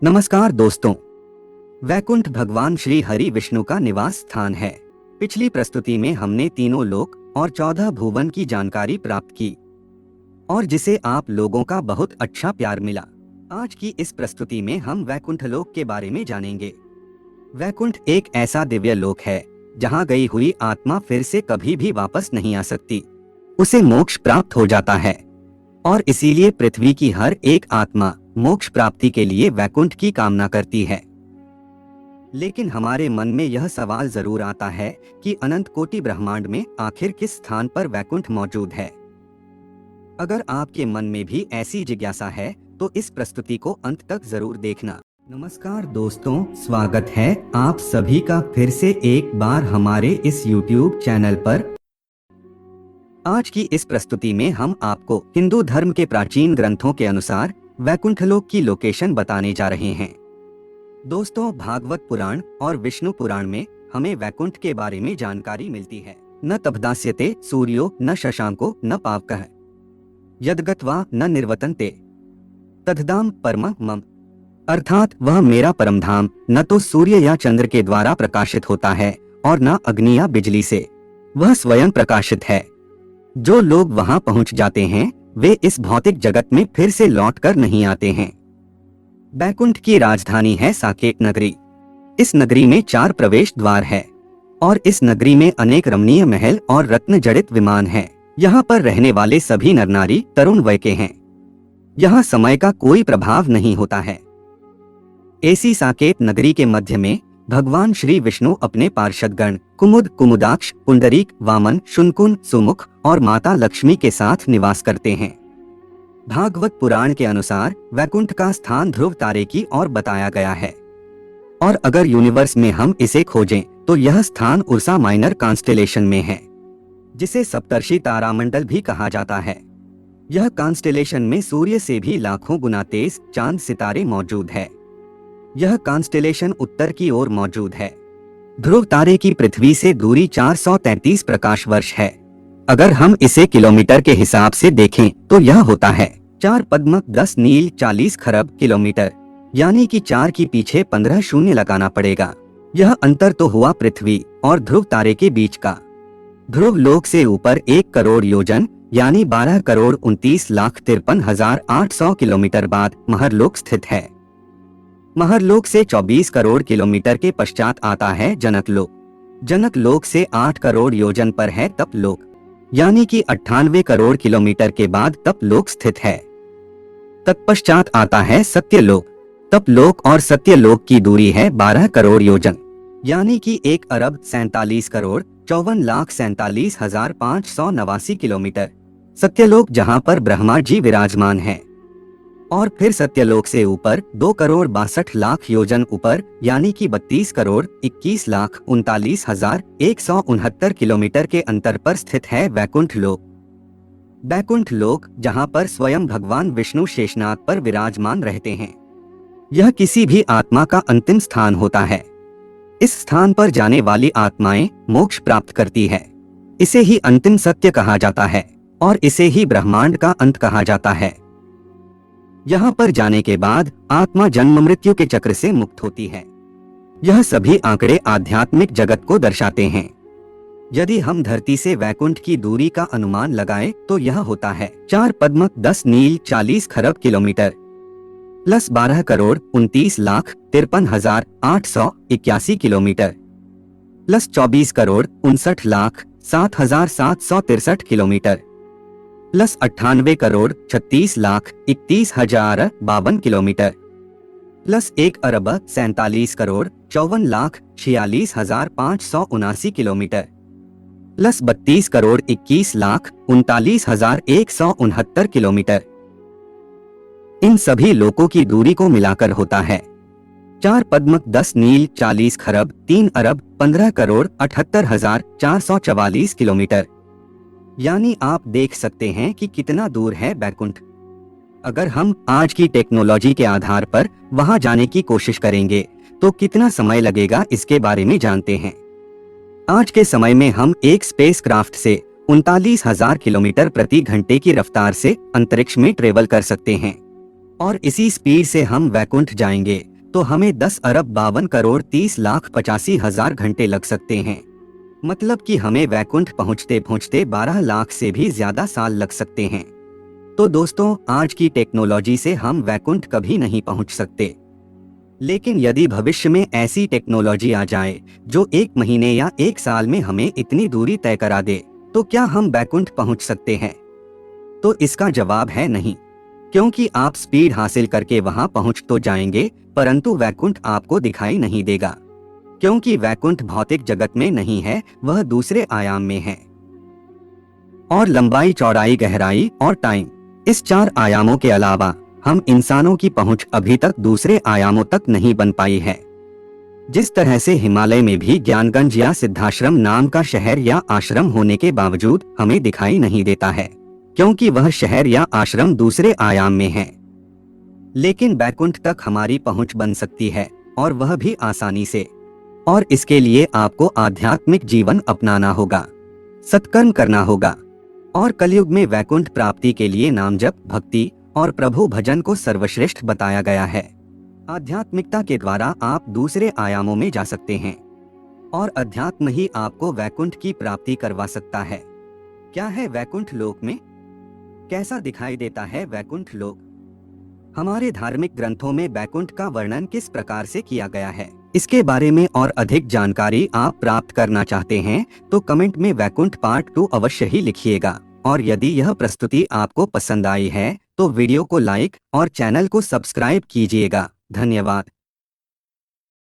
नमस्कार दोस्तों। वैकुंठ भगवान श्री हरि विष्णु का निवास स्थान है। पिछली प्रस्तुति में हमने तीनों लोक और 14 भुवन की जानकारी प्राप्त की और जिसे आप लोगों का बहुत अच्छा प्यार मिला। आज की इस प्रस्तुति में हम वैकुंठ लोक के बारे में जानेंगे। वैकुंठ एक ऐसा दिव्य लोक है जहां गई हुई आत्मा फिर से कभी भी वापस नहीं आ सकती, उसे मोक्ष प्राप्त हो जाता है और इसीलिए पृथ्वी की हर एक आत्मा मोक्ष प्राप्ति के लिए वैकुंठ की कामना करती है। लेकिन हमारे मन में यह सवाल जरूर आता है कि अनंत कोटि ब्रह्मांड में आखिर किस स्थान पर वैकुंठ मौजूद है। अगर आपके मन में भी ऐसी जिज्ञासा है तो इस प्रस्तुति को अंत तक जरूर देखना। नमस्कार दोस्तों, स्वागत है आप सभी का फिर से एक बार हमारे इस YouTube चैनल पर। आज की इस प्रस्तुति में हम आपको हिंदू धर्म के प्राचीन ग्रंथों के अनुसार वैकुंठ लोक की लोकेशन बताने जा रहे हैं। दोस्तों, भागवत पुराण और विष्णु पुराण में हमें वैकुंठ के बारे में जानकारी मिलती है। न तपदास्यते सूर्यो न शशांको न पावकः यद्गत्वा न निर्वतन्ते तद्धाम परमं मम। अर्थात वह मेरा परम धाम न तो सूर्य या चंद्र के द्वारा प्रकाशित होता है और न अग्नि या बिजली से, वह स्वयं प्रकाशित है। जो लोग वहां पहुंच जाते हैं वे इस भौतिक जगत में फिर से लौटकर नहीं आते हैं। वैकुंठ की राजधानी है साकेत नगरी। इस नगरी में 4 प्रवेश द्वार है और इस नगरी में अनेक रमणीय महल और रत्न जड़ित विमान हैं। यहाँ पर रहने वाले सभी नर नारी तरुण वय के हैं। यहाँ समय का कोई प्रभाव नहीं होता है। ऐसी साकेत नगरी के मध्य में भगवान श्री विष्णु अपने पार्षदगण कुमुद, कुमुदाक्ष, पुंडरीक, वामन, शुनकुन, सुमुख और माता लक्ष्मी के साथ निवास करते हैं। भागवत पुराण के अनुसार वैकुंठ का स्थान ध्रुव तारे की ओर बताया गया है और अगर यूनिवर्स में हम इसे खोजें तो यह स्थान उर्सा माइनर कॉन्स्टेलेशन में है, जिसे सप्तर्षि तारामंडल भी कहा जाता है। यह कॉन्स्टेलेशन में सूर्य से भी लाखों गुना तेज चांद सितारे मौजूद है। यह कॉन्स्टेलेशन उत्तर की ओर मौजूद है। ध्रुव तारे की पृथ्वी से दूरी 433 प्रकाश वर्ष है। अगर हम इसे किलोमीटर के हिसाब से देखें तो यह होता है 4 पद्म 10 नील 40 खरब किलोमीटर, यानी कि 4 की पीछे 15 शून्य लगाना पड़ेगा। यह अंतर तो हुआ पृथ्वी और ध्रुव तारे के बीच का। ध्रुव लोक से ऊपर 1 करोड़ योजन यानी 12 करोड़ 29,53,800 किलोमीटर बाद महरलोक स्थित है। महरलोक से 24 करोड़ किलोमीटर के पश्चात आता है जनकलोक। जनकलोक से 8 करोड़ योजन पर है तपलोक, यानी कि 98 करोड़ किलोमीटर के बाद तपलोक स्थित है। तत्पश्चात आता है सत्यलोक। तपलोक और सत्यलोक की दूरी है 12 करोड़ योजन, यानी कि 1 अरब 47 करोड़ 54,47,589 किलोमीटर। सत्यलोक जहां पर ब्रह्मा जी विराजमान है। और फिर सत्यलोक से ऊपर 2 करोड़ 62 लाख योजन ऊपर, यानी कि 32 करोड़ 21,39,169 किलोमीटर के अंतर पर स्थित है वैकुंठ लोक। वैकुंठ लोक जहां पर स्वयं भगवान विष्णु शेषनाग पर विराजमान रहते हैं। यह किसी भी आत्मा का अंतिम स्थान होता है। इस स्थान पर जाने वाली आत्माएं मोक्ष प्राप्त करती है। इसे ही अंतिम सत्य कहा जाता है और इसे ही ब्रह्मांड का अंत कहा जाता है। यहाँ पर जाने के बाद आत्मा जन्म मृत्यु के चक्र से मुक्त होती है। यह सभी आंकड़े आध्यात्मिक जगत को दर्शाते हैं। यदि हम धरती से वैकुंठ की दूरी का अनुमान लगाएं तो यह होता है 4 पद्म 10 नील 40 खरब kilometre plus 12 crore 29,53,881 kilometre plus 24 crore 59,07,763 kilometre plus 98 crore 36,31,052 kilometre plus 1 अरब 47 crore 54,46,579 kilometre plus 32 crore 21,39,169 kilometre. इन सभी लोकों की दूरी को मिलाकर होता है 4 पद्म 10 नील 40 खरब 3 अरब 15 करोड़ 78,444 किलोमीटर। यानी आप देख सकते हैं कि कितना दूर है वैकुंठ। अगर हम आज की टेक्नोलॉजी के आधार पर वहां जाने की कोशिश करेंगे तो कितना समय लगेगा इसके बारे में जानते हैं। आज के समय में हम एक स्पेसक्राफ्ट से 39,000 किलोमीटर प्रति घंटे की रफ्तार से अंतरिक्ष में ट्रेवल कर सकते हैं और इसी स्पीड से हम वैकुंठ जाएंगे तो हमें 10,52,30,85,000 घंटे लग सकते हैं। मतलब कि हमें वैकुंठ पहुंचते पहुंचते 12 लाख से भी ज्यादा साल लग सकते हैं। तो दोस्तों, आज की टेक्नोलॉजी से हम वैकुंठ कभी नहीं पहुंच सकते, लेकिन यदि भविष्य में ऐसी टेक्नोलॉजी आ जाए जो 1 महीने या 1 साल में हमें इतनी दूरी तय करा दे, तो क्या हम वैकुंठ पहुंच सकते हैं? तो इसका जवाब है नहीं, क्योंकि आप स्पीड हासिल करके वहां पहुंच तो जाएंगे, परंतु वैकुंठ आपको दिखाई नहीं देगा, क्योंकि वैकुंठ भौतिक जगत में नहीं है, वह दूसरे आयाम में है। और लंबाई, चौड़ाई, गहराई और टाइम, इस 4 आयामों के अलावा हम इंसानों की पहुंच अभी तक दूसरे आयामों तक नहीं बन पाई है। जिस तरह से हिमालय में भी ज्ञानगंज या सिद्धाश्रम नाम का शहर या आश्रम होने के बावजूद हमें दिखाई नहीं देता है, क्योंकि वह शहर या आश्रम दूसरे आयाम में है। लेकिन बैकुंठ तक हमारी पहुंच बन सकती है, और वह भी आसानी से। और इसके लिए आपको आध्यात्मिक जीवन अपनाना होगा, सत्कर्म करना होगा। और कलयुग में वैकुंठ प्राप्ति के लिए नाम जप, भक्ति और प्रभु भजन को सर्वश्रेष्ठ बताया गया है। आध्यात्मिकता के द्वारा आप दूसरे आयामों में जा सकते हैं, और अध्यात्म ही आपको वैकुंठ की प्राप्ति करवा सकता है। क्या है वैकुंठ लोक में? कैसा दिखाई देता है वैकुंठ लोक? हमारे धार्मिक ग्रंथों में वैकुंठ का वर्णन किस प्रकार से किया गया है, इसके बारे में और अधिक जानकारी आप प्राप्त करना चाहते हैं तो कमेंट में वैकुंठ पार्ट 2 अवश्य ही लिखिएगा। और यदि यह प्रस्तुति आपको पसंद आई है तो वीडियो को लाइक और चैनल को सब्सक्राइब कीजिएगा। धन्यवाद।